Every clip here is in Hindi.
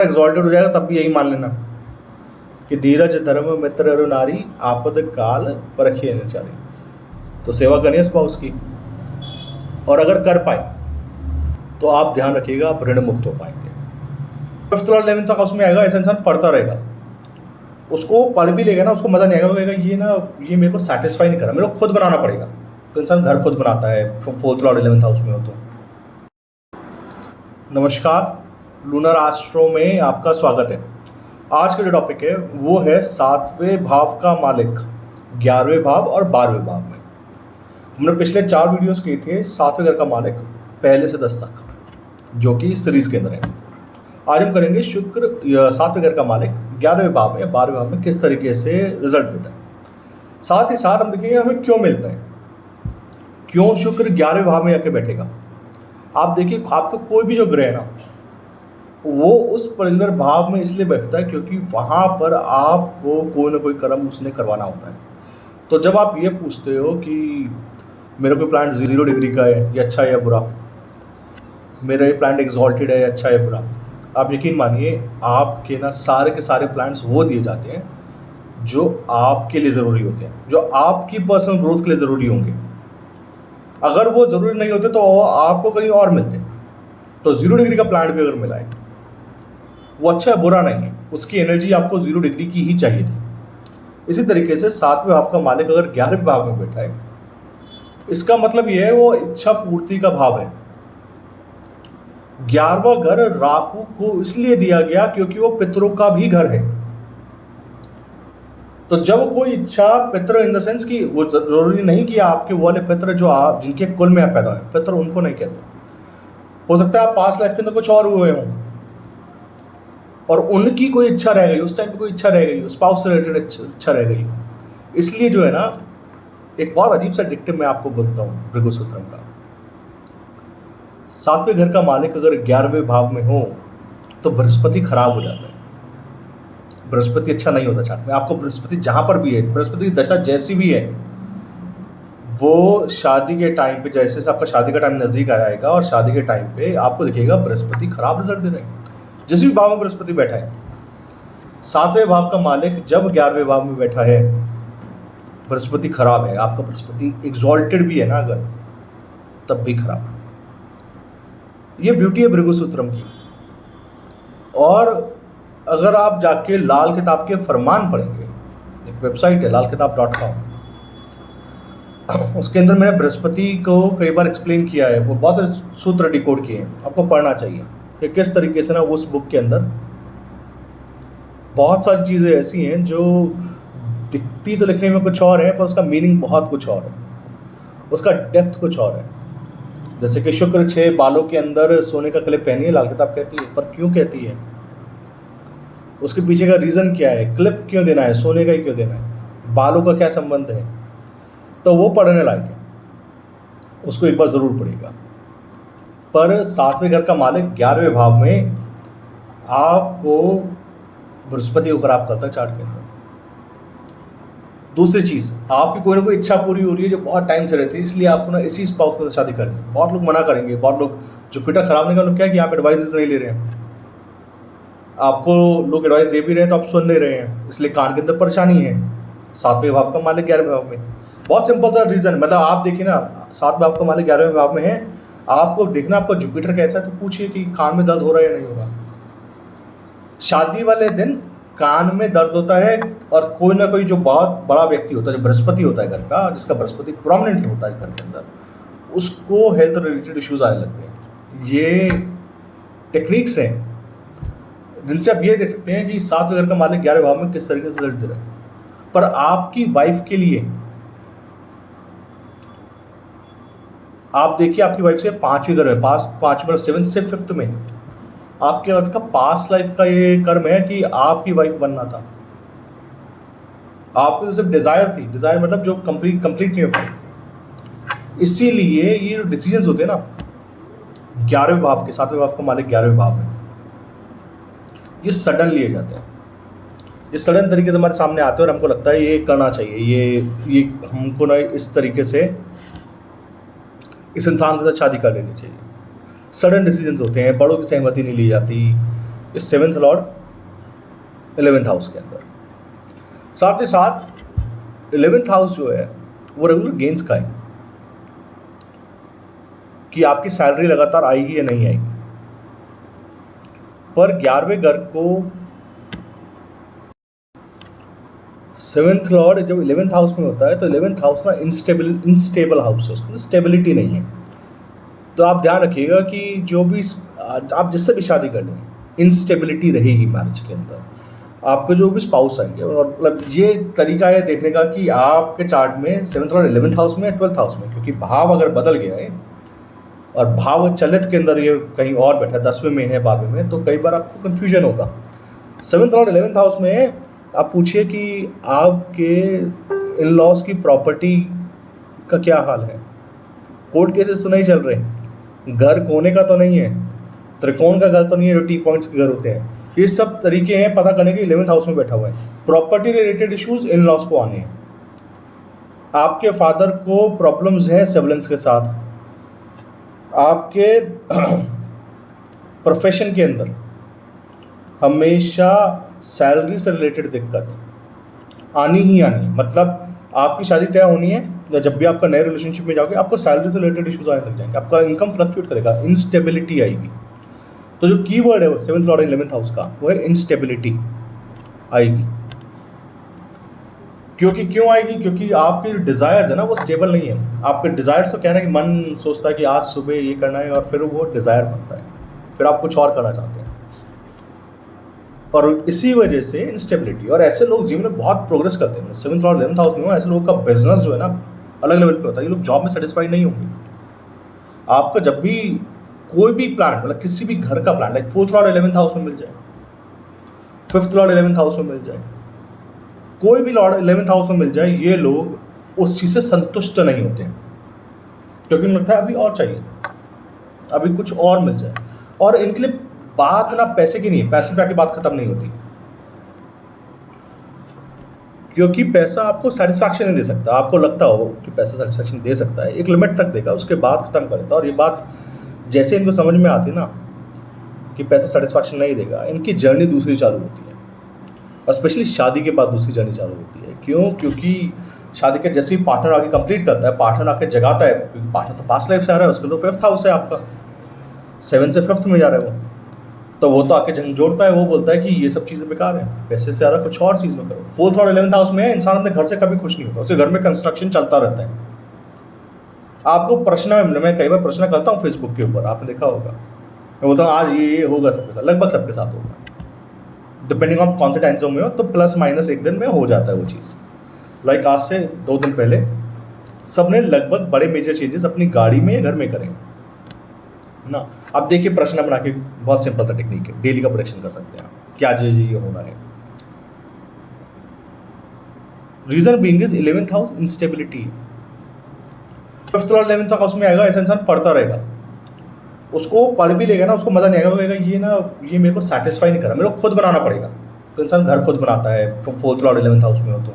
एग्जॉल्टेड हो जाएगा तब भी यही मान लेना कि धीरज धर्म मित्र अरु नारी आपद काल परखिए नचारी। तो सेवा करनी है स्पाउस की, और अगर कर पाए तो आप ध्यान रखिएगा आप ऋण मुक्त हो पाएंगे। 5th और 11th हाउस में आएगा, ऐसा इंसान पढ़ता रहेगा, उसको पढ़ भी लेगा ना, उसको मज़ा नहीं आएगा, कहेगा ये मेरे को सेटिस्फाई नहीं कर रहा, मेरे को खुद बनाना पड़ेगा। तो इंसान घर खुद बनाता है 4th और 11th हाउस में हो तो। नमस्कार, लूनर एस्ट्रो में आपका स्वागत है। आज का जो टॉपिक है वो है 7वें भाव का मालिक 11वें भाव और 12वें भाव में। हमने पिछले 4 वीडियोस किए थे 7वें घर का मालिक पहले से 10 तक, जो कि सीरीज के अंदर है। आज हम करेंगे शुक्र 7वें घर का मालिक 11वें भाव में 12वें भाव में किस तरीके से रिजल्ट देता है। साथ ही साथ हम देखेंगे हमें क्यों मिलता है, क्यों शुक्र 11वें भाव में आके बैठेगा। आप देखिए आपको कोई भी जो ग्रह है ना, वो उस पर्टिकुलर भाव में इसलिए बैठता है क्योंकि वहाँ पर आपको कोई ना कोई कर्म उसने करवाना होता है। तो जब आप ये पूछते हो कि मेरा कोई प्लांट 0 डिग्री का है, ये अच्छा है या बुरा, मेरा ये प्लांट एग्जॉल्टेड है, अच्छा है बुरा, आप यकीन मानिए आपके ना सारे के सारे प्लांट्स वो दिए जाते हैं जो आपके लिए ज़रूरी होते हैं, जो आपकी पर्सनल ग्रोथ के लिए ज़रूरी होंगे। अगर वो ज़रूरी नहीं होते तो आपको कहीं और मिलते। तो 0 डिग्री का प्लांट भी अगर मिला है वो अच्छा है, बुरा नहीं है, उसकी एनर्जी आपको 0 डिग्री की ही चाहिए थी। इसी तरीके से 7वें भाव का मालिक अगर 11वें भाव में बैठा है, इसका मतलब यह है वो इच्छा पूर्ति का भाव है। 11वां घर राहु को इसलिए दिया गया क्योंकि वो पितरों का भी घर है। तो जब कोई इच्छा, पितर इन द सेंस कि वो जरूरी नहीं कि आपके वो वाले पितर जो आप जिनके कुल में आप पैदा हुए, पितर उनको नहीं कहते। हो सकता है आप पास्ट लाइफ के अंदर कुछ और हुए हों और उनकी कोई इच्छा रह गई, उस टाइम पे कोई इच्छा रह गई, स्पाउस से रिलेटेड इच्छा रह गई। इसलिए जो है ना, एक बहुत अजीब सा डिक्टिव मैं आपको बोलता हूँ भृगु सूत्रम का। 7वें घर का मालिक अगर 11वें भाव में हो तो बृहस्पति खराब हो जाता है। बृहस्पति अच्छा नहीं होता चार्ट में। आपको बृहस्पति जहां पर भी है, बृहस्पति की दशा जैसी भी है, वो शादी के टाइम पे, जैसे आपका शादी का टाइम नजदीक आ जाएगा और शादी के टाइम पे आपको दिखेगा बृहस्पति खराब रिजल्ट दे रहे हैं। जिस भी भाव में बृहस्पति बैठा है, 7वें भाव का मालिक जब 11वें भाव में बैठा है, बृहस्पति खराब है, आपका बृहस्पति एग्जॉल्टेड भी है ना अगर, तब भी खराब है। ये ब्यूटी है भृगु सूत्रम की। और अगर आप जाके लाल किताब के फरमान पढ़ेंगे, एक वेबसाइट है lalkitab.com, उसके अंदर मैंने बृहस्पति को कई बार एक्सप्लेन किया है, वो बहुत सारे सूत्र डिकोड किए हैं, आपको पढ़ना चाहिए कि किस तरीके से ना उस बुक के अंदर बहुत सारी चीज़ें ऐसी हैं जो दिखती तो लिखने में कुछ और है पर उसका मीनिंग बहुत कुछ और है, उसका डेप्थ कुछ और है। जैसे कि शुक्र 6 बालों के अंदर सोने का क्लिप पहनिए, लाल किताब कहती है, पर क्यों कहती है, उसके पीछे का रीज़न क्या है, क्लिप क्यों देना है, सोने का ही क्यों देना है, बालों का क्या संबंध है, तो वो पढ़ने लायक है, उसको एक बार ज़रूर पढ़ेगा। पर 7वें घर का मालिक 11वें भाव में आपको बृहस्पति को खराब करता है चार्ट के अंदर। दूसरी चीज़, आपकी कोई ना कोई इच्छा पूरी हो रही है जो बहुत टाइम से रहती है, इसलिए आपको ना इसी स्पाउस के साथ शादी करनी है। बहुत लोग मना करेंगे, बहुत लोग जुपिटर खराब नहीं करना, क्या है कि आप एडवाइस नहीं ले रहे हैं, आपको लोग एडवाइस दे भी रहे हैं तो आप सुन नहीं रहे हैं, इसलिए कान के अंदर परेशानी है। 7वें भाव का मालिक 11वें भाव में, बहुत सिंपल सा रीज़न, मतलब आप देखिए ना 7वें भाव का मालिक 11वें भाव में है, आपको देखना आपका जुपिटर कैसा है, तो पूछिए कि कान में दर्द हो रहा है या नहीं हो रहा। शादी वाले दिन कान में दर्द होता है और कोई ना कोई जो बहुत बड़ा व्यक्ति होता है, जो बृहस्पति होता है घर का, जिसका बृहस्पति प्रोमिनेंट होता है घर के अंदर, उसको हेल्थ रिलेटेड इश्यूज आने लगते हैं। ये टेक्निक्स हैं जिनसे आप ये देख सकते हैं कि 7वें घर का मालिक 11वें भाव में किस तरीके से रिजल्ट दे रहा है। पर आपकी वाइफ के लिए आप देखिए, आपकी वाइफ से 5वें घर में, 5वें 7th से 5th में आपके वाइफ का पास्ट लाइफ का ये कर्म है कि आपकी वाइफ बनना था, आपको तो सिर्फ डिजायर थी, डिजायर मतलब जो कंप्लीट नहीं हो पाई। इसीलिए ये जो डिसीजंस होते हैं ना 11वें भाव के, 7वें भाव का मालिक 11वें भाव में, ये सडन लिए जाते हैं, ये सडन तरीके से हमारे सामने आते हैं और हमको लगता है ये करना चाहिए, ये हमको ना इस तरीके से इस इंसान के साथ शादी कर लेनी चाहिए। सडन डिसीजंस होते हैं, बड़ों की सहमति नहीं ली जाती, इस सेवेंथ लॉर्ड 11th हाउस के अंदर। साथ ही साथ 11th हाउस जो है वो रेगुलर गेन्स का है, कि आपकी सैलरी लगातार आएगी या नहीं आएगी। पर 11वें घर को सेवेंथ लॉर्ड जब 11th हाउस में होता है तो 11th हाउस ना इंस्टेबल हाउस है, उसमें स्टेबिलिटी नहीं है। तो आप ध्यान रखिएगा कि जो भी आप जिससे भी शादी कर लें, इंस्टेबिलिटी रहेगी मैरिज के अंदर। आपके जो भी स्पाउस आएंगे, और मतलब ये तरीका है देखने का कि आपके चार्ट में सेवेंथ और 11th हाउस में, 12th हाउस में, क्योंकि भाव अगर बदल गया है और भाव चलित के अंदर ये कहीं और बैठा है, 10वें में है, 12वें में, तो कई बार आपको कन्फ्यूजन होगा। सेवेंथ और 11th हाउस में आप पूछिए कि आपके इन लॉज की प्रॉपर्टी का क्या हाल है। कोर्ट केसेस तो नहीं चल रहे, घर कोने का तो नहीं है, त्रिकोण का घर तो नहीं है जो टी पॉइंट्स के घर होते हैं। ये सब तरीके हैं पता करने के। 11th हाउस में बैठा हुआ है, property related issues in laws को आने हैं। आपके फादर को प्रॉब्लम्स हैं सिबलिंग्स के साथ, आपके प्रोफेशन के अंदर हमेशा सैलरी से रिलेटेड दिक्कत आनी ही आनी है। मतलब आपकी शादी तय होनी है या जब भी आपका नए रिलेशनशिप में जाओगे, आपको सैलरी से रिलेटेड इश्यूज आने लग जाएंगे, आपका इनकम फ्लक्चुएट करेगा, इंस्टेबिलिटी आएगी। तो जो की वर्ड है सेवेंथ लॉर्ड 11th हाउस का, वो है इंस्टेबिलिटी आएगी। क्यों आएगी? क्योंकि आपके जो डिज़ायर्स है ना वो स्टेबल नहीं है। आपके डिज़ायर्स तो कहना है कि मन सोचता है कि आज सुबह ये करना है, और फिर वो डिज़ायर बनता है, फिर आप कुछ और करना चाहते हैं, और इसी वजह से इंस्टेबिलिटी। और ऐसे लोग जीवन में बहुत प्रोग्रेस करते हैं। सेवेंथ लॉर्ड 11th हाउस में हो, ऐसे लोगों का बिजनेस जो है ना अलग लेवल पे होता है। ये लोग जॉब में सेटिस्फाई नहीं होंगे। आपका जब भी कोई भी प्लान, मतलब किसी भी घर का plan, like 4th Lord 11th house में मिल जाए, 5th लॉर्ड 11th हाउस में मिल जाए, कोई भी लॉर्ड 11th हाउस में मिल जाए, ये लोग उस चीज़ से संतुष्ट नहीं होते हैं, क्योंकि उन्हें लगता है अभी और चाहिए, अभी कुछ और मिल जाए। और इनके लिए बात ना पैसे की नहीं है, पैसे पे आके बात खत्म नहीं होती, क्योंकि पैसा आपको सेटिस्फैक्शन नहीं दे सकता। आपको लगता हो कि पैसा सेटिस्फैक्शन दे सकता है, एक लिमिट तक देगा, उसके बाद खत्म कर देता है। और ये बात जैसे इनको समझ में आती ना कि पैसा सेटिस्फैक्शन नहीं देगा, इनकी जर्नी दूसरी चालू होती है, और स्पेशली शादी के बाद दूसरी जर्नी चालू होती है। क्यों? क्योंकि शादी के जैसे ही पार्टनर आके कंप्लीट करता है, पार्टनर आके जगाता है, क्योंकि पार्टनर तो पास्ट लाइफ से आ रहा है, उसके तो 5th हाउस है आपका, 7 से 5th में जा रहा है वो, तो वो तो आके झंझोड़ता है, वो बोलता है कि ये सब चीज़ें बेकार है, पैसे से आ रहा कुछ और चीज़ में करो। 4th और 11th हाउस में इंसान अपने घर से कभी खुश नहीं होता, उसके घर में कंस्ट्रक्शन चलता रहता है। आपको प्रश्न, मैं कई बार प्रश्न करता हूँ फेसबुक के ऊपर, आपने देखा होगा, मैं बोलता हूँ आज ये होगा सबके साथ, लगभग सबके साथ होगा, डिपेंडिंग ऑन कौन से टाइम जोन में हो, तो प्लस माइनस एक दिन में हो जाता है वो चीज़। लाइक आज से 2 दिन पहले सबने लगभग बड़े मेजर चेंजेस अपनी गाड़ी में या घर में करें ना। अब देखिए प्रश्न बना के, बहुत सिंपल सा टेक्निक है, डेली का प्रोडिक्शन कर सकते हैं आप कि आज ये होना है। Reason being is 11th house instability. 5th lord 11th house में आएगा, ऐसा इंसान पढ़ता रहेगा, उसको पढ़ भी लेगा ना, उसको मजा नहीं आएगा, वो कहेगा ये मेरे को सेटिस्फाई नहीं कर रहा, मेरे को खुद बनाना पड़ेगा। तो इंसान घर खुद बनाता है, 4th लॉर्ड 11th हाउस में हो तो।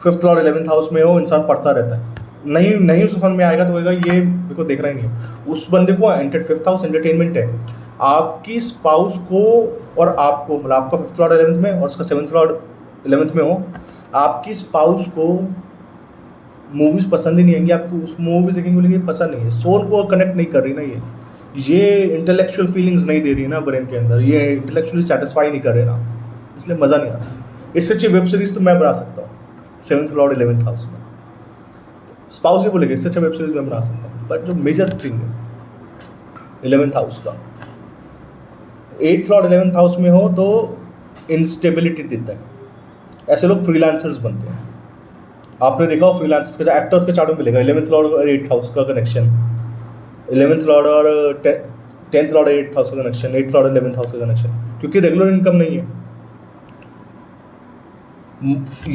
5th लॉर्ड 11th हाउस में हो, इंसान पढ़ता रहता है, नहीं उस समझ में आएगा तो कहेगा ये मेरे को देख रहा ही नहीं है। उस बंदे को 5th हाउस एंटरटेनमेंट है। आपकी स्पाउस को और आपको, मतलब आपका 5th लॉर्ड 11th में और उसका 7th लॉर्ड 11th में हो, आपकी स्पाउस को मूवीज़ पसंद ही नहीं आएंगी, आपको उस मूवीज़ देखने को लिए पसंद नहीं है, सोल को कनेक्ट नहीं कर रही ना, ये इंटेलेक्चुअल फीलिंग्स नहीं दे रही है ना ब्रेन के अंदर, ये इंटेलेक्चुअली सेटिस्फाई नहीं कर रहे ना, इसलिए मज़ा नहीं आता। इससे अच्छी वेब सीरीज़ तो मैं बना सकता हूँ 7th लॉर्ड 11th हाउस में, स्पाउस ही बोलेगा इससे अच्छा वेब सीरीज में बना सकता हूँ। बट जो मेजर थिंग है 11th हाउस का, 8th लॉर्ड 11th हाउस में हो तो इंस्टेबिलिटी देता है। ऐसे लोग फ्रीलांसर्स बनते हैं, आपने देखा हो फ्रीलांसर्स के एक्टर्स के चार्ट में मिलेगा 11th लॉर्ड और 8th हाउस का कनेक्शन, 11th लॉर्ड और 10th लॉर्ड 8th हाउस का connection, 8th Lord 11th house का कनेक्शन, क्योंकि रेगुलर इनकम नहीं है।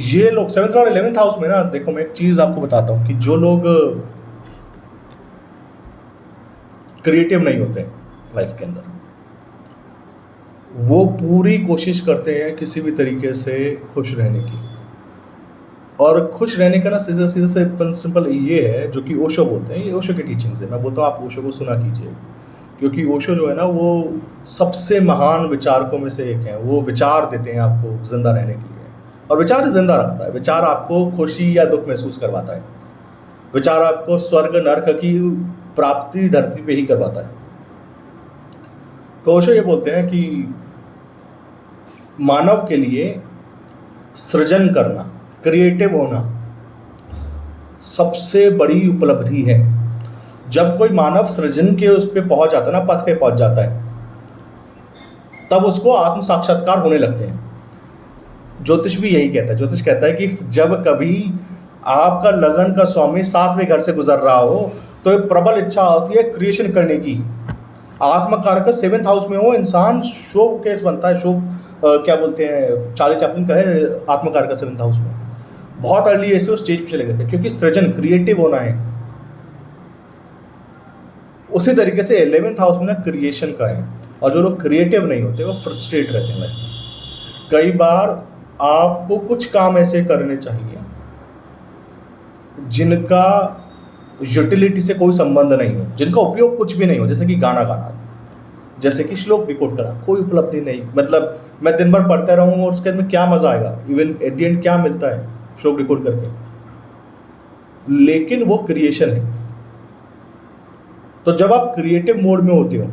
ये लोग 7th लॉर्ड 11th हाउस में ना, देखो मैं एक चीज़ आपको बताता हूँ कि जो लोग क्रिएटिव नहीं होते लाइफ के अंदर, वो पूरी कोशिश करते हैं किसी भी तरीके से खुश रहने की। और खुश रहने का ना सीधा सिंपल ये है, जो कि ओशो बोलते हैं, ये ओशो की टीचिंग्स है। मैं बोलता हूँ आप ओशो को सुना कीजिए, क्योंकि ओशो जो है ना वो सबसे महान विचारकों में से एक है। वो विचार देते हैं आपको जिंदा रहने के लिए, और विचार जिंदा रखता है। विचार आपको खुशी या दुख महसूस करवाता है। विचार आपको स्वर्ग नर्क की प्राप्ति धरती पे ही करवाता है। तो ओशो ये बोलते हैं कि मानव के लिए सृजन करना, क्रिएटिव होना सबसे बड़ी उपलब्धि है। जब कोई मानव सृजन के उस पे पहुंच जाता है ना, पथ पे पहुंच जाता है, तब उसको आत्म साक्षात्कार होने लगते हैं। ज्योतिष भी यही कहता है। ज्योतिष कहता है कि जब कभी आपका लगन का स्वामी 7वें घर से गुजर रहा हो तो एक प्रबल इच्छा होती है क्रिएशन करने की। आत्मकारक 7th हाउस में हो, इंसान शोक केस बनता है। शोक क्या बोलते हैं, चार्ली चैपलिन का है आत्मकारक 7th हाउस में। बहुत अर्ली ऐसे उस स्टेज पे चले गए थे, क्योंकि सृजन, क्रिएटिव होना है। उसी तरीके से 11th हाउस में ना क्रिएशन का है। और जो लोग क्रिएटिव नहीं होते वो फ्रस्ट्रेट रहते हैं लाइफ में। कई बार आपको कुछ काम ऐसे करने चाहिए जिनका यूटिलिटी से कोई संबंध नहीं हो, जिनका उपयोग कुछ भी नहीं हो, जैसे कि गाना गाना, जैसे कि श्लोक रिकॉर्ड करना, कोई उपलब्धि नहीं। मतलब मैं दिन भर पढ़ता रहूँ और उसके अंदर क्या मजा आएगा, इवन एट द एंड क्या मिलता है श्लोक रिकॉर्ड करके। लेकिन वो क्रिएशन है। तो जब आप क्रिएटिव मोड में होते हो,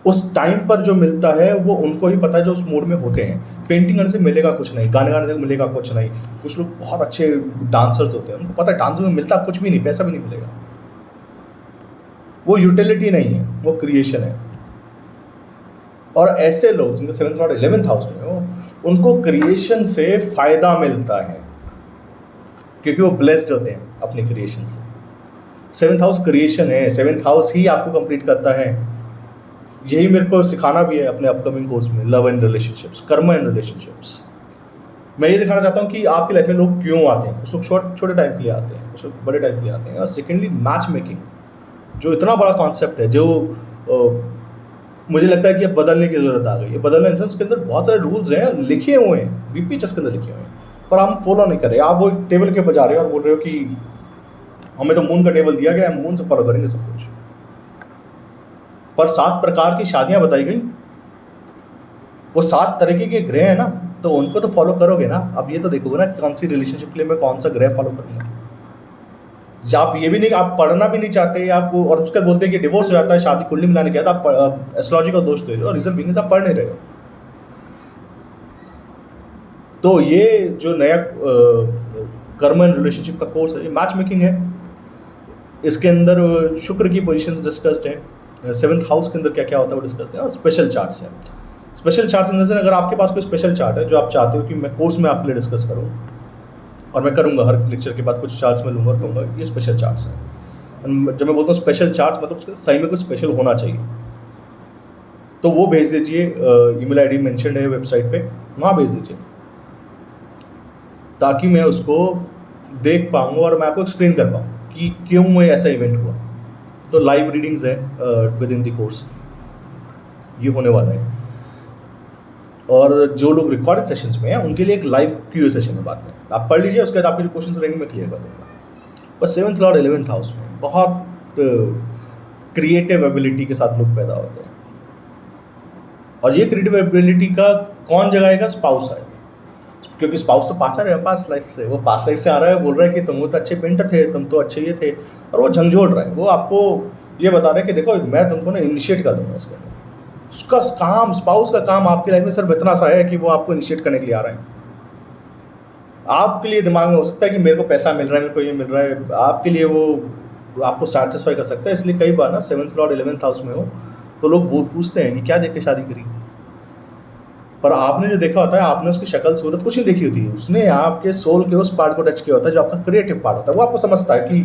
उस टाइम पर जो मिलता है वो उनको ही पता है जो उस मूड में होते हैं। पेंटिंग करने से मिलेगा कुछ नहीं, गाने गाने से मिलेगा कुछ नहीं। कुछ लोग बहुत अच्छे डांसर्स होते हैं, उनको पता है डांस में मिलता कुछ भी नहीं, पैसा भी नहीं मिलेगा। वो यूटिलिटी नहीं है, वो क्रिएशन है। और ऐसे लोग जिनका 7th और 11th हाउस में हो, उनको क्रिएशन से फायदा मिलता है, क्योंकि वो ब्लेस्ड होते हैं अपनी क्रिएशन से। 7th हाउस क्रिएशन है, 7th हाउस ही आपको कंप्लीट करता है। यही मेरे को सिखाना भी है अपने अपकमिंग कोर्स में, लव एंड रिलेशनशिप्स, कर्म एंड रिलेशनशिप्स। मैं ये दिखाना चाहता हूँ कि आपकी लाइफ में लोग क्यों आते हैं। कुछ लोग छोटे टाइम के लिए आते हैं, कुछ लोग बड़े टाइम के लिए आते हैं। और सेकेंडली मैच मेकिंग, जो इतना बड़ा कॉन्सेप्ट है, जो मुझे लगता है कि अब बदलने की ज़रूरत आ गई है। बदलने इन उसके अंदर बहुत सारे रूल्स हैं, लिखे हुए हैं, बीपी चेस के अंदर लिखे हुए हैं, पर हम फॉलो नहीं कर रहे। आप वो टेबल के ऊपर जा रहे हो और बोल रहे हो कि हमें तो मून का टेबल दिया गया है, मून से फॉलो करेंगे सब कुछ। पर 7 प्रकार की शादियां बताई गई, वो 7 तरीके के ग्रह हैं ना, तो उनको तो फॉलो करोगे ना। अब ये तो देखोगे ना कौन सी रिलेशनशिप के लिए मैं कौन सा ग्रह फॉलो करूंगा। आप ये भी नहीं, आप पढ़ना भी नहीं चाहते आप, और उसके बाद बोलते हैं कि डिवोर्स हो जाता है शादी कुंडली मिलाने के बाद, आप एस्ट्रोलॉजी का दोस्त हो, और रीजन बीइंग आप पढ़ नहीं रहे हो। तो ये जो नया कर्म एंड रिलेशनशिप का कोर्स है, ये मैच मेकिंग है। इसके अंदर शुक्र की पोजीशंस डिस्कस्ड हैं, 7th हाउस के अंदर क्या क्या होता है वो डिस्कस है, और स्पेशल चार्ट्स हैं। Special charts in the sense, अगर आपके पास कोई स्पेशल चार्ट है जो आप चाहते हो कि मैं कोर्स में आपके लिए डिस्कस करूँ, और मैं करूँगा हर लेक्चर के बाद कुछ चार्ट्स में लूँगा और कहूँगा ये स्पेशल चार्ट्स हैं। जब मैं बोलता हूँ स्पेशल चार्ट्स, मतलब उसके सही में कुछ स्पेशल होना चाहिए, तो वो भेज दीजिए। ईमेल आईडी मेंशन्ड है वेबसाइट पे, वहाँ भेज दीजिए, ताकि मैं उसको देख पाऊँ और मैं आपको एक्सप्लेन कर पाऊँ कि क्यों ये ऐसा इवेंट हुआ। तो लाइव रीडिंग्स है विद इन द कोर्स, ये होने वाला है। और जो लोग रिकॉर्डेड सेशंस में हैं उनके लिए एक लाइव क्यूए सेशन है बाद में, आप पढ़ लीजिए, उसके बाद आपके जो क्वेश्चंस रहेंगे मैं क्लियर कर दूँगा। पर 7th लॉर्ड 11th हाउस में बहुत क्रिएटिव एबिलिटी के साथ लोग पैदा होते हैं, और ये क्रिएटिव एबिलिटी का कौन जगाएगा? स्पाउस आएगा, क्योंकि स्पाउस तो पार्टनर है पास्ट लाइफ से। वो पास्ट लाइफ से आ रहा है, बोल रहा है कि तुम तो अच्छे पेंटर थे, तुम तो अच्छे ये थे, और वो झंझोड़ रहा है। वो आपको ये बता रहा है कि देखो मैं तुमको ना इनिशिएट कर दूंगा इसके अंदर। उसका काम, स्पाउस का काम आपकी लाइफ में सिर्फ इतना सा है कि वो आपको इनिशिएट करने के लिए आ रहा है। आपके लिए दिमाग में हो सकता है कि मेरे को पैसा मिल रहा है, मेरे को ये मिल रहा है, आपके लिए वो आपको सेटिस्फाई कर सकता है। इसलिए कई बार ना 7th लॉर्ड 11th हाउस में हो तो लोग वो पूछते हैं कि क्या देख के शादी करी, पर आपने जो देखा होता है, आपने उसकी शक्ल सूरत कुछ नहीं देखी होती है, उसने आपके सोल के उस पार्ट को टच किया होता है जो आपका क्रिएटिव पार्ट होता है। वो आपको समझता है कि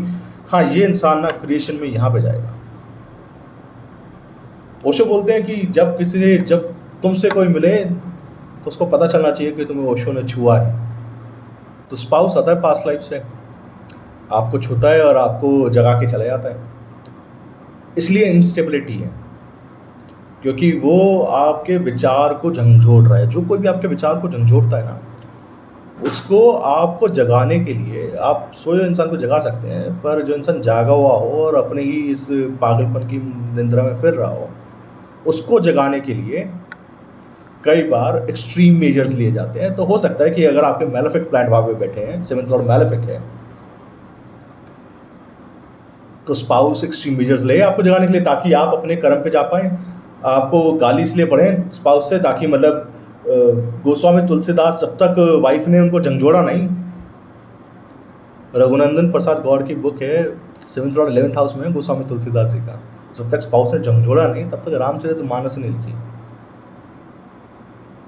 हाँ ये इंसान ना क्रिएशन में यहाँ पे जाएगा। ओशो बोलते हैं कि जब तुमसे कोई मिले तो उसको पता चलना चाहिए कि तुम्हें ओशो ने छुआ है। तो स्पाउस आता है पास्ट लाइफ से, आपको छूता है और आपको जगा के चला जाता है। इसलिए इंस्टेबिलिटी है, क्योंकि वो आपके विचार को झंझोड़ रहा है। जो कोई भी आपके विचार को झंझोड़ता है ना, उसको आपको जगाने के लिए आप सोए हुए इंसान को जगा सकते हैं, पर जो इंसान जागा हुआ हो और अपने ही इस पागलपन की निंद्रा में फिर रहा हो, उसको जगाने के लिए कई बार एक्सट्रीम मेजर्स लिए जाते हैं। तो हो सकता है कि अगर आपके मैलेफिक प्लैनेट वहाँ पे बैठे हैं, सेवंथ लॉर्ड मैलेफिक है, तो स्पाउस एक्सट्रीम मेजर्स ले आपको जगाने के लिए, ताकि आप अपने कर्म पे जा पाएँ। आपको गाली इसलिए पड़े स्पाउस से, ताकि मतलब गोस्वामी तुलसीदास जब तक वाइफ ने उनको झंझोड़ा नहीं, रघुनंदन प्रसाद गौड़ की बुक है, सेवंथ लॉर्ड 11th हाउस में गोस्वामी तुलसीदास जी का, जब तक स्पाउस ने झंझोड़ा नहीं तब तक रामचरितमानस नहीं लिखी।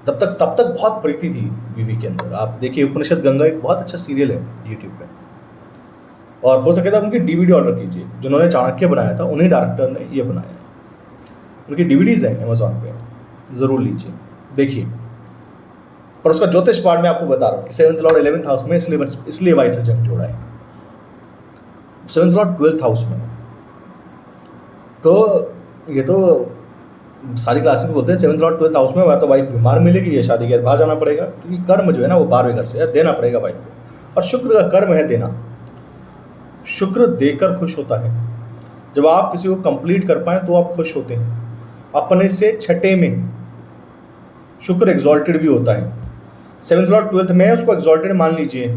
तब तक बहुत प्रीति थी बीवी के अंदर। आप देखिए उपनिषद गंगा एक बहुत अच्छा सीरियल है यूट्यूब पे, और हो सके तो आप उनकी डीवीडी ऑर्डर कीजिए। जिन्होंने चाणक्य बनाया था उन्हीं डायरेक्टर ने ये बनाया है, उनकी डीवीडीज हैं अमेजोन पे, ज़रूर लीजिए देखिए। पर उसका ज्योतिष पार्ट मैं आपको बता रहा हूँ कि सेवंथ लॉर्ड 11th हाउस में इसलिए वाइफ ने जंग जोड़ा है, सेवंथ लॉर्ड 12th हाउस में। तो ये तो सारी क्लासेस में बोलते हैं सेवंथ लॉर्ड 12th हाउस में या तो वाइफ बीमार मिलेगी या शादी के बाद बाहर जाना पड़ेगा, क्योंकि कर्म जो है ना वो 12वें घर से है, देना पड़ेगा वाइफ को। और शुक्र का कर्म है देना, शुक्र देकर खुश होता है। जब आप किसी को कंप्लीट कर पाए तो आप खुश होते हैं। अपने से छठे में शुक्र एग्जॉल्टेड भी होता है, सेवंथ लॉर्ड 12th में उसको एग्जॉल्टेड मान लीजिए,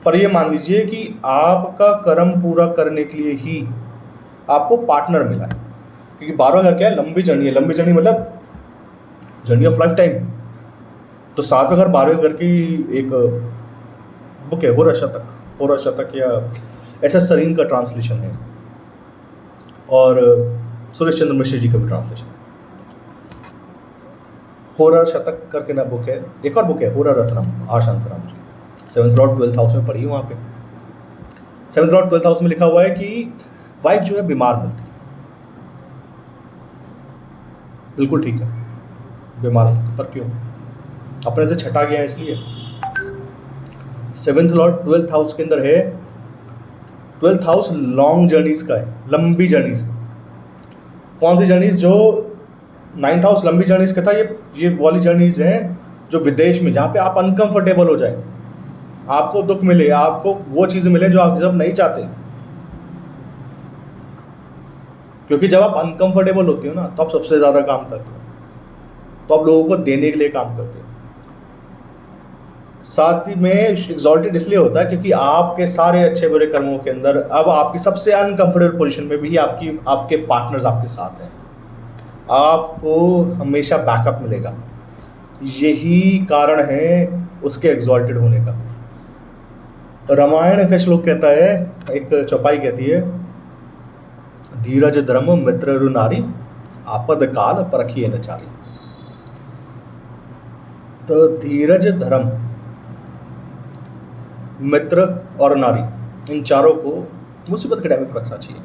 पर ये मान लीजिए कि आपका कर्म पूरा करने के लिए ही आपको पार्टनर मिला है। क्योंकि 12वां घर क्या है, लंबी जर्नी है। लंबी जर्नी मतलब जर्नी ऑफ लाइफ टाइम। तो 7वें घर 12वें घर की एक बुक है, होरा शतक या ऐसा सरीन का ट्रांसलेशन है, और सुरेश चंद्र मिश्र जी का भी ट्रांसलेशन। होरा शतक करके ना बुक है, एक और बुक है Hora Ratnam, R Shantaram ji, seventh lord 12th house में पढ़ी वहाँ पे। सेवंथ लॉर्ड 12th हाउस में लिखा हुआ है कि वाइफ जो है बीमार मिलती है, बिल्कुल ठीक है, बीमार मिलती, पर क्यों? अपने से छटा गया है इसलिए। सेवंथ लॉर्ड 12th हाउस के अंदर है, 12th हाउस लॉन्ग जर्नीज का है, लंबी जर्नीज। कौन सी जर्नीज? जो 9th हाउस लंबी जर्नीज का था, ये वाली जर्नीज हैं जो विदेश में, जहाँ पे आप अनकंफर्टेबल हो जाए, आपको दुख मिले, आपको वो चीज़ें मिले जो आप जब नहीं चाहते। क्योंकि जब आप अनकंफर्टेबल होते हो ना, तो आप सबसे ज़्यादा काम करते हो, तो आप लोगों को देने के लिए काम करते हो। साथ ही में एग्जॉल्टेड इसलिए होता है क्योंकि आपके सारे अच्छे बुरे कर्मों के अंदर अब आपकी सबसे अनकंफर्टेबल पोजीशन में भी आपके पार्टनर्स आपके साथ हैं, आपको हमेशा बैकअप मिलेगा। यही कारण है उसके एग्जॉल्टेड होने का। रामायण का श्लोक कहता है, एक चौपाई कहती है, धीरज धर्म मित्र रु नारी, आपद काल परखिए नचारी। तो धीरज धर्म मित्र और नारी, इन चारों को मुसीबत के टाइम में रखना चाहिए।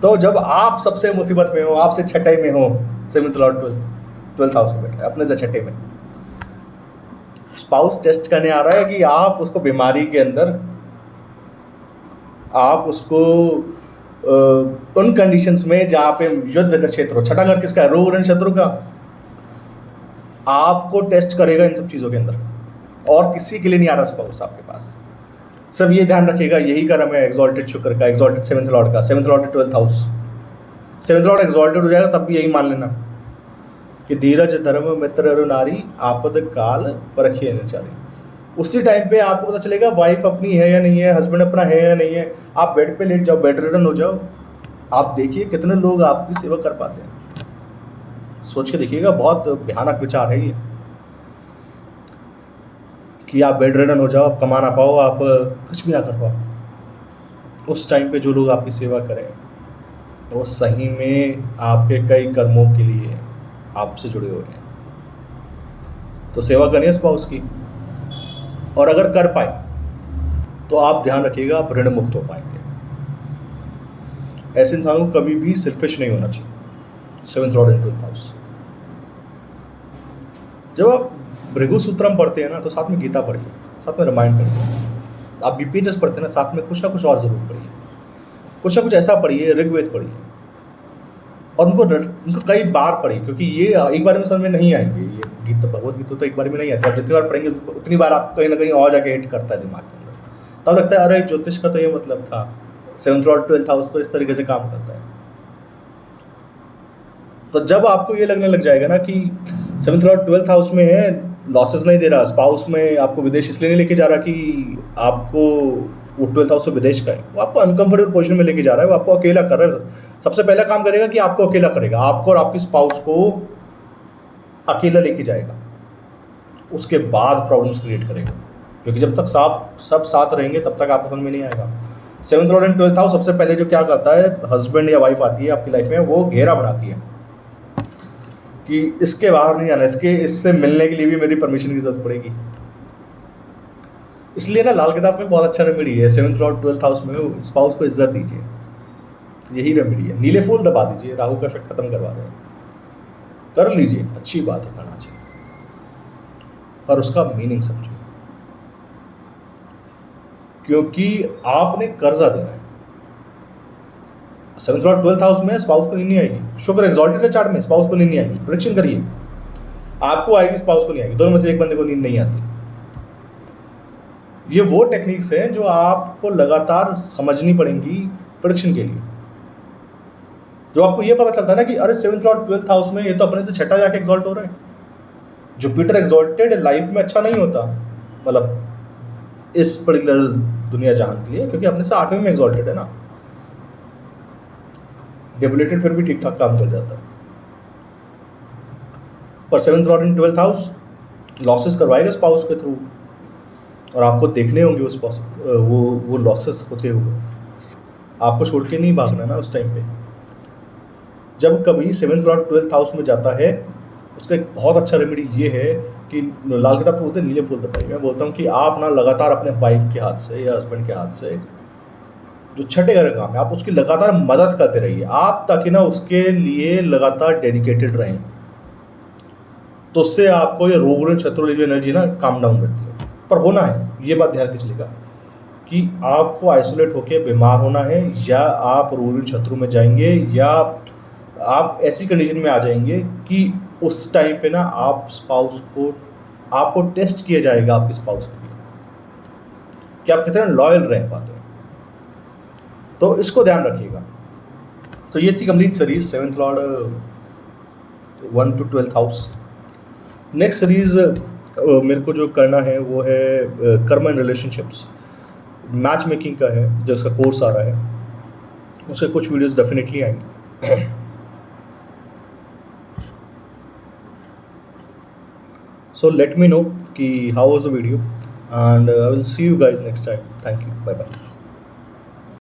तो जब आप सबसे मुसीबत में हो, आपसे छठे में हो, सेवंथ लॉर्ड 12th हाउस में बैठा है, अपने से छठे में, स्पाउस टेस्ट करने आ रहा है कि आप उसको बीमारी के अंदर, आप उसको उन कंडीशंस में जहाँ पे युद्ध का क्षेत्र हो, छठा घर किसका है? रोग ऋण शत्रु का। आपको टेस्ट करेगा इन सब चीज़ों के अंदर, और किसी के लिए नहीं आ रहा स्पाउस आपके पास। सब ये ध्यान रखिएगा, यही कर्म है एग्जॉल्टेड शुक्र का, एग्जॉल्टेड सेवंथ लॉर्ड का, seventh lord 12th house. Seventh Lord exalted हो जाएगा तब भी यही मान लेना कि धीरज धर्म मित्र अरु नारी, आपद काल परखिए नचारी। उसी टाइम पे आपको पता चलेगा वाइफ अपनी है या नहीं है, हस्बैंड अपना है या नहीं है। आप बेड पे लेट जाओ, बेड रिडन हो जाओ, आप देखिए कितने लोग आपकी सेवा कर पाते हैं। सोच के देखिएगा, बहुत भयानक विचार है ये कि आप बेड रिडन हो जाओ, आप कमा ना पाओ, आप कुछ भी ना कर पाओ। उस टाइम पे जो लोग आपकी सेवा करें वो सही में आपके कई कर्मों के लिए आपसे जुड़े हुए हैं। तो सेवा करनी स्पाउस की, और अगर कर पाए तो आप ध्यान रखिएगा आप ऋण मुक्त हो पाएंगे। ऐसे इंसानों को कभी भी सेल्फिश नहीं होना चाहिए। सेवंथ लॉर्ड इन 12th हाउस। जब आप भृगु सूत्रम पढ़ते हैं ना, तो साथ में गीता पढ़िए, साथ में रामायण पढ़िए। आप बीपीएचएस पढ़ते हैं ना, साथ में कुछ ना कुछ और जरूर पढ़िए, कुछ ना कुछ ऐसा पढ़िए, ऋग्वेद पढ़िए, और उनको कई बार पढ़िए, क्योंकि ये एक बार में समझ में नहीं आएंगे ये गीता, भगवत गीता तो एक बार भी नहीं आती, आप जितनी बार पढ़ेंगे उतनी बार आपको कहीं ना कहीं और जाके हिट करता है दिमाग के अंदर। तब लगता है अरे ज्योतिष का तो ये मतलब था, 7th और 12th हाउस तो इस तरीके से काम करता है। तो जब आपको ये लगने लग जाएगा ना कि 7th और 12th हाउस में है, लॉसेस नहीं दे रहा, स्पाउस में आपको विदेश इसलिए नहीं लेके जा रहा कि आपको वो 12th हाउस से विदेश का है, वो आपको अनकंफर्टेबल पोजीशन में लेके जा रहा है, वो आपको अकेला कर रहा है। सबसे पहला काम करेगा कि आपको अकेला करेगा, आपको और आपकी स्पाउस को अकेला लेके जाएगा, उसके बाद प्रॉब्लम्स क्रिएट करेगा, क्योंकि जब तक सब साथ रहेंगे तब तक आपको समझ में नहीं आएगा। 7th और 12th हाउस सबसे पहले जो क्या करता है, हस्बैंड या वाइफ आती है आपकी लाइफ में, वो घेरा बनाती है कि इसके बाहर नहीं आना, इससे मिलने के लिए भी मेरी परमिशन की जरूरत पड़ेगी। इसलिए ना लाल किताब में बहुत अच्छा रेमेडी है, 7th और 12th हाउस में स्पाउस को इज्जत दीजिए, यही रेमेडी है। नीले फूल दबा दीजिए, राहु का इफेक्ट खत्म करवा दें, कर लीजिए, अच्छी बात है, करना चाहिए, पर उसका मीनिंग समझिए, क्योंकि आपने कर्जा देना है। 7th और 12th हाउस में स्पाउस को नींद नहीं आएगी, शुक्र एग्जॉल्टेड है चार्ट में, स्पाउस को नींद नहीं आएगी, प्रेडिक्शन करिए, आपको आएगी, स्पाउस को नहीं आएगी, दोनों में से एक बंदे को नींद नहीं आती। ये वो टेक्निक्स हैं जो आपको लगातार समझनी पड़ेंगी प्रेडिक्शन के लिए, जो आपको ये पता चलता है ना कि अरे 7th और 12th हाउस में ये तो अपने से छठा जाके एग्जॉल्ट हो रहा है। जुपिटर एग्जॉल्टेड लाइफ में अच्छा नहीं होता, मतलब इस पर्टिकुलर दुनिया जहान के लिए, क्योंकि अपने से 8वें में एग्जॉल्टेड है ना, डेबिलेटेड फिर भी ठीक ठाक काम कर जाता है। पर 7th और 12th हाउस लॉसेस करवाएगा स्पाउस के थ्रू, और आपको देखने होंगे वो लॉसेस होते हुए, आपको छोड़ के नहीं भागना ना उस टाइम पे। जब कभी 7th और 12th हाउस में जाता है, उसका एक बहुत अच्छा रेमेडी ये है कि लाल किताब को बोलते हैं नीले फूल दबाइए। मैं बोलता हूँ कि आप ना लगातार अपने वाइफ के हाथ से या हस्बैंड के हाथ से जो छठे घर का काम है, आप उसकी लगातार मदद करते रहिए आप, ताकि ना उसके लिए लगातार डेडिकेटेड रहें। तो उससे आपको ये रोग ऋण शत्रु जो एनर्जी ना काम डाउन करती है। पर होना है, ये बात ध्यान के चलेगा कि आपको आइसोलेट होकर बीमार होना है, या आप रोग ऋण शत्रु में जाएंगे, या आप ऐसी कंडीशन में आ जाएंगे कि उस टाइम पे ना आपको टेस्ट किया जाएगा आपके स्पाउस के लिए कि आप कितने लॉयल रह पाते हैं। तो इसको ध्यान रखिएगा। तो ये थी complete series 7th Lord 1 to 12th house. Next series मेरे को जो करना है वो है कर्म एंड रिलेशनशिप्स, मैच मेकिंग का है, जो इसका कोर्स आ रहा है, उसके कुछ वीडियोस डेफिनेटली आएंगे। So let me know ki how was the video, and I will see you guys next time. Thank you. Bye bye.